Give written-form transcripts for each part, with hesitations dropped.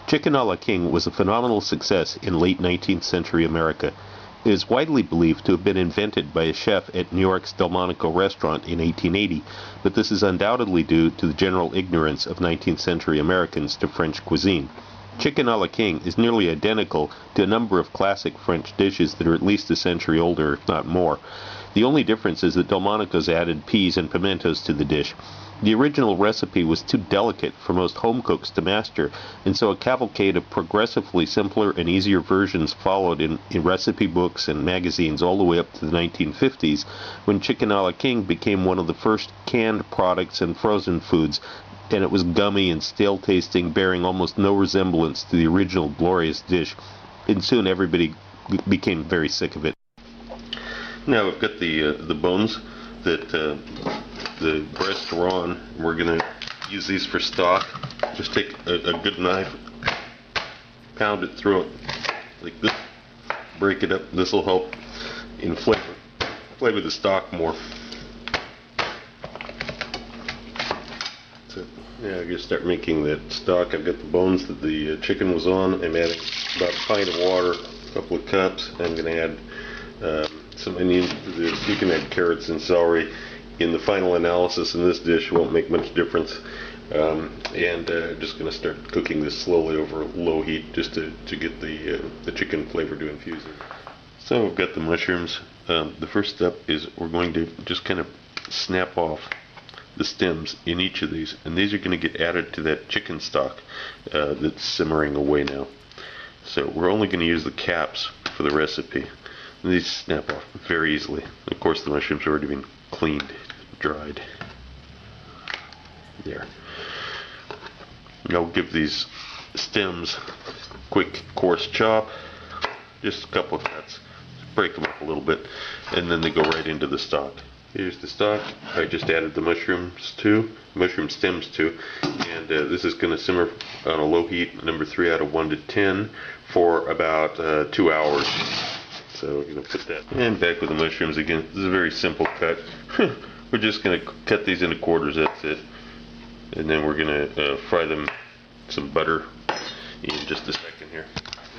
Chicken a la King was a phenomenal success in late 19th century America. It is widely believed to have been invented by a chef at New York's Delmonico restaurant in 1880, but this is undoubtedly due to the general ignorance of 19th century Americans to French cuisine. Chicken a la King is nearly identical to a number of classic French dishes that are at least a century older, if not more. The only difference is that Delmonico's added peas and pimentos to the dish. The original recipe was too delicate for most home cooks to master, and so a cavalcade of progressively simpler and easier versions followed in recipe books and magazines all the way up to the 1950s, when Chicken a la King became one of the first canned products and frozen foods, and it was gummy and stale-tasting, bearing almost no resemblance to the original glorious dish, and soon everybody became very sick of it. Now we've got the bones that the breasts are on. We're going to use these for stock. Just take a good knife, pound it through it like this, break it up. This will help in flavor the stock more. So yeah, I'm going to start making that stock. I've got the bones that the chicken was on. I'm adding about a pint of water, a couple of cups. I'm going to add some onions to this. You can add carrots and celery. In the final analysis in this dish, won't make much difference. Just going to start cooking this slowly over low heat just to get the chicken flavor to infuse it. So we've got the mushrooms. The first step is we're going to just kind of snap off the stems in each of these, and these are going to get added to that chicken stock that's simmering away now. So we're only going to use the caps for the recipe. And these snap off very easily. Of course, the mushrooms have already been cleaned, dried. There. Now we'll give these stems a quick coarse chop, just a couple of cuts, break them up a little bit, and then they go right into the stock. Here's the stock. I just added the mushroom stems to, and this is going to simmer on a low heat, number 3 out of 1 to 10, for about 2 hours. So we're going to put that. And back with the mushrooms again. This is a very simple cut. We're just going to cut these into quarters, that's it. And then we're going to fry them in some butter in just a second here.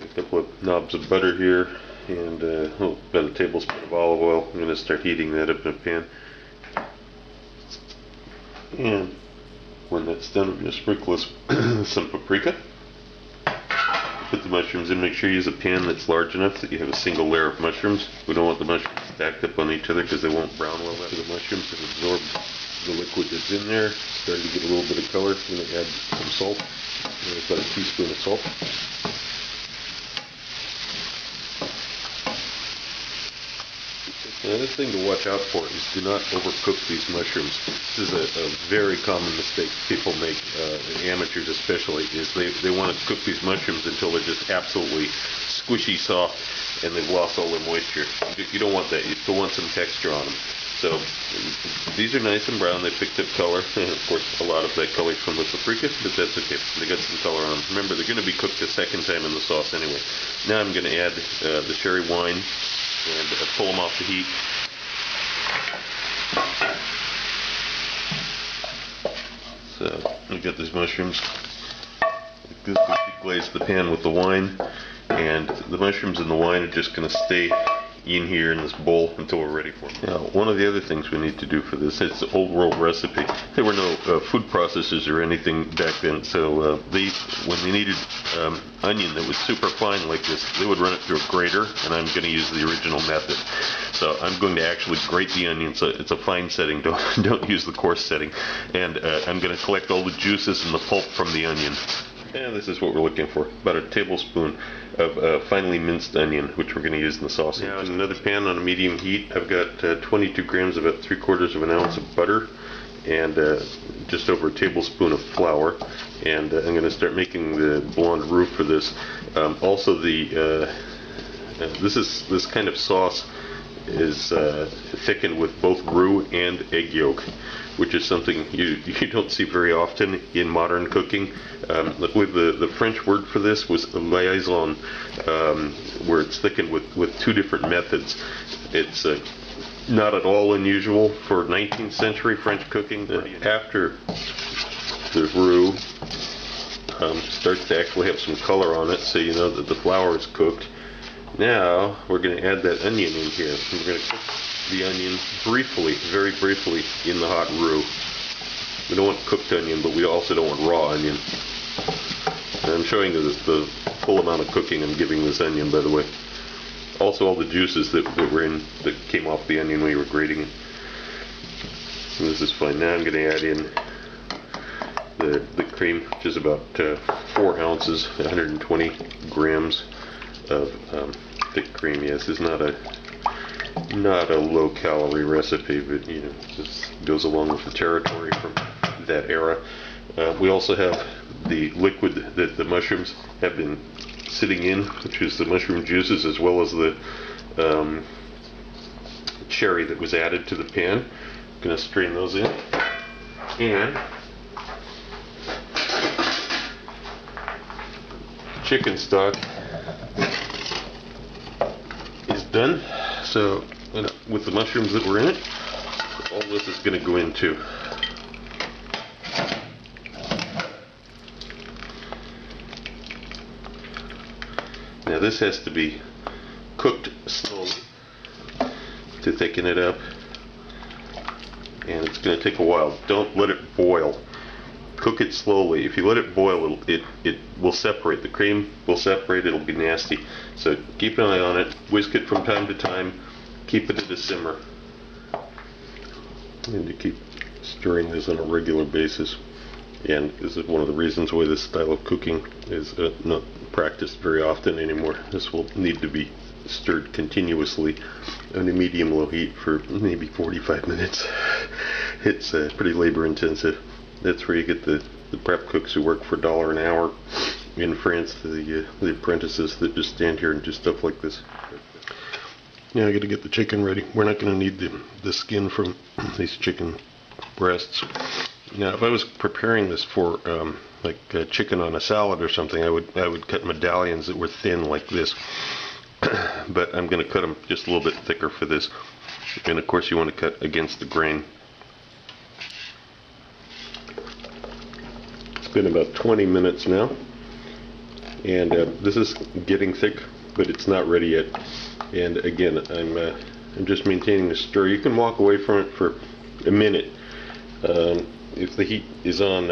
A couple of knobs of butter here, and about a tablespoon of olive oil. I'm going to start heating that up in a pan. And when that's done, I'm going to sprinkle some paprika. Put the mushrooms in. Make sure you use a pan that's large enough that you have a single layer of mushrooms. We don't want the mushrooms stacked up on each other because they won't brown well after the mushrooms have absorbed the liquid that's in there. Starting to get a little bit of color. I'm going to add some salt. About a teaspoon of salt. Another thing to watch out for is do not overcook these mushrooms. This is a very common mistake people make, amateurs especially, is they want to cook these mushrooms until they're just absolutely squishy soft and they've lost all their moisture. You don't want that. You still want some texture on them. So these are nice and brown. They picked up color. And of course, a lot of that color is from the paprika, but that's okay. They got some color on them. Remember, they're going to be cooked a second time in the sauce anyway. Now I'm going to add the sherry wine and pull them off the heat. So we got these mushrooms. Like this, we glaze the pan with the wine, and the mushrooms and the wine are just going to stay in here in this bowl until we're ready for it. Now, one of the other things we need to do for this, it's an old world recipe. There were no food processors or anything back then, so when they needed onion that was super fine like this, they would run it through a grater, and I'm going to use the original method. So I'm going to actually grate the onion, so it's a fine setting, don't use the coarse setting. And I'm going to collect all the juices and the pulp from the onion. And this is what we're looking for, about a tablespoon of finely minced onion, which we're going to use in the sauce. Now in another pan on a medium heat, I've got 22 grams, about 3/4 of an ounce of butter, and just over a tablespoon of flour. And I'm going to start making the blonde roux for this. Also, this kind of sauce is thickened with both roux and egg yolk, which is something you don't see very often in modern cooking. The French word for this was liaison, where it's thickened with 2 different methods. It's not at all unusual for 19th century French cooking. After the roux, starts to actually have some color on it, so you know that the flour is cooked. Now we're going to add that onion in here. We're going to cook the onion briefly, very briefly, in the hot roux. We don't want cooked onion, but we also don't want raw onion. And I'm showing you the full amount of cooking I'm giving this onion, by the way. Also all the juices that came off the onion when you were grating it. And this is fine. Now I'm going to add in the cream, which is about 4 ounces, 120 grams of thick cream. Yes, this is not a low-calorie recipe, but you know, this goes along with the territory from that era. We also have the liquid that the mushrooms have been sitting in, which is the mushroom juices as well as the cherry that was added to the pan. I'm going to strain those in. And chicken stock is done. So with the mushrooms that were in it, all this is going to go in too. Now this has to be cooked slowly to thicken it up, and it's going to take a while. Don't let it boil. Cook it slowly. If you let it boil, it will separate. The cream will separate. It'll be nasty. So keep an eye on it. Whisk it from time to time. Keep it at a simmer. And you keep stirring this on a regular basis. And this is one of the reasons why this style of cooking is not practiced very often anymore. This will need to be stirred continuously on a medium-low heat for maybe 45 minutes. It's pretty labor-intensive. That's where you get the prep cooks who work for $1 an hour in France, the apprentices that just stand here and do stuff like this. Now I got to get the chicken ready. We're not going to need the skin from these chicken breasts. Now, if I was preparing this for like chicken on a salad or something, I would cut medallions that were thin like this. But I'm going to cut them just a little bit thicker for this. And of course, you want to cut against the grain. It's been about 20 minutes now, and this is getting thick, but it's not ready yet. And again, I'm just maintaining the stir. You can walk away from it for a minute. If the heat is on,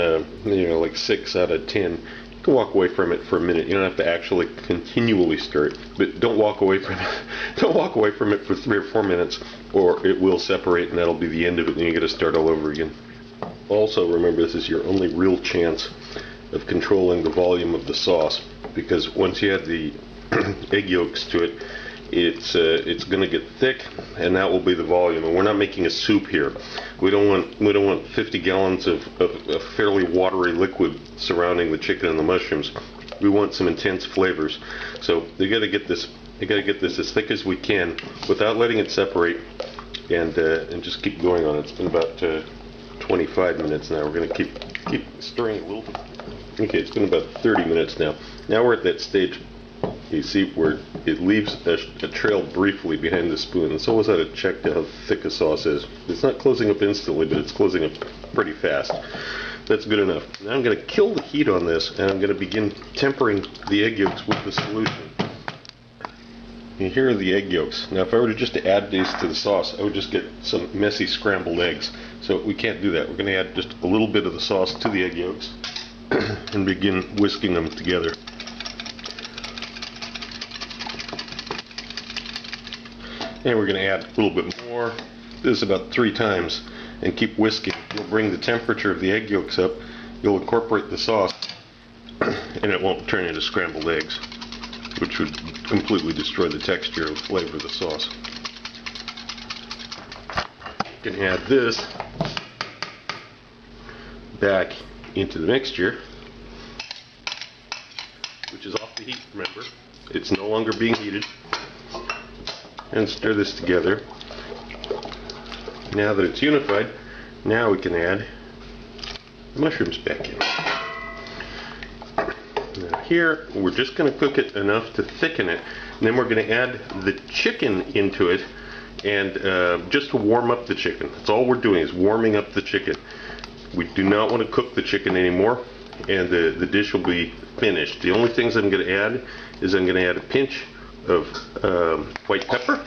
you know, like 6 out of 10, you can walk away from it for a minute. You don't have to actually continually stir it, but don't walk away from it. Don't walk away from it for 3 or 4 minutes, or it will separate, and that'll be the end of it, and you got to start all over again. Also, remember, this is your only real chance of controlling the volume of the sauce, because once you add the egg yolks to it, it's going to get thick, and that will be the volume. And we're not making a soup here. We don't want 50 gallons of fairly watery liquid surrounding the chicken and the mushrooms. We want some intense flavors. So you got to get this. You got to get this as thick as we can without letting it separate, and just keep going on it. It's been about 25 minutes now. We're going to keep stirring a little bit. Okay, it's been about 30 minutes now. Now we're at that stage. You see where it leaves a trail briefly behind the spoon. It's always how to check to how thick a sauce is. It's not closing up instantly, but it's closing up pretty fast. That's good enough. Now I'm going to kill the heat on this, and I'm going to begin tempering the egg yolks with the solution. And here are the egg yolks. Now if I were to just add these to the sauce, I would just get some messy scrambled eggs. So we can't do that. We're going to add just a little bit of the sauce to the egg yolks and begin whisking them together. And we're going to add a little bit more. This is about 3 times, and keep whisking. You'll bring the temperature of the egg yolks up. You'll incorporate the sauce, and it won't turn into scrambled eggs, which would completely destroy the texture and flavor of the sauce. You can add this back into the mixture, which is off the heat, remember. It's no longer being heated. And stir this together. Now that it's unified, now we can add the mushrooms back in. Now here, we're just going to cook it enough to thicken it, and then we're going to add the chicken into it, and just to warm up the chicken. That's all we're doing, is warming up the chicken. We do not want to cook the chicken anymore. and the dish will be finished. The only things I'm going to add is I'm going to add a pinch of white pepper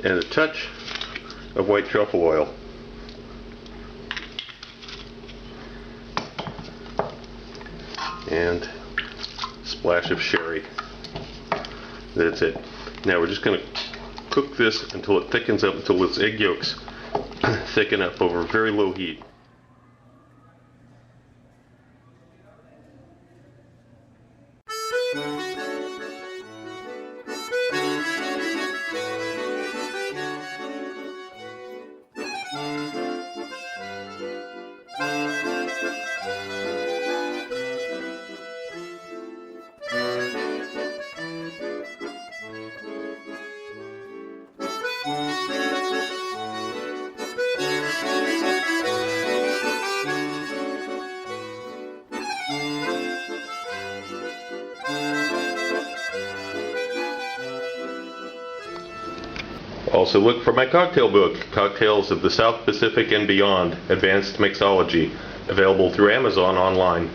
and a touch of white truffle oil. And a splash of sherry. That's it. Now we're just going to cook this until it thickens up, until its egg yolks thicken up over very low heat. Also look for my cocktail book, Cocktails of the South Pacific and Beyond, Advanced Mixology, available through Amazon online.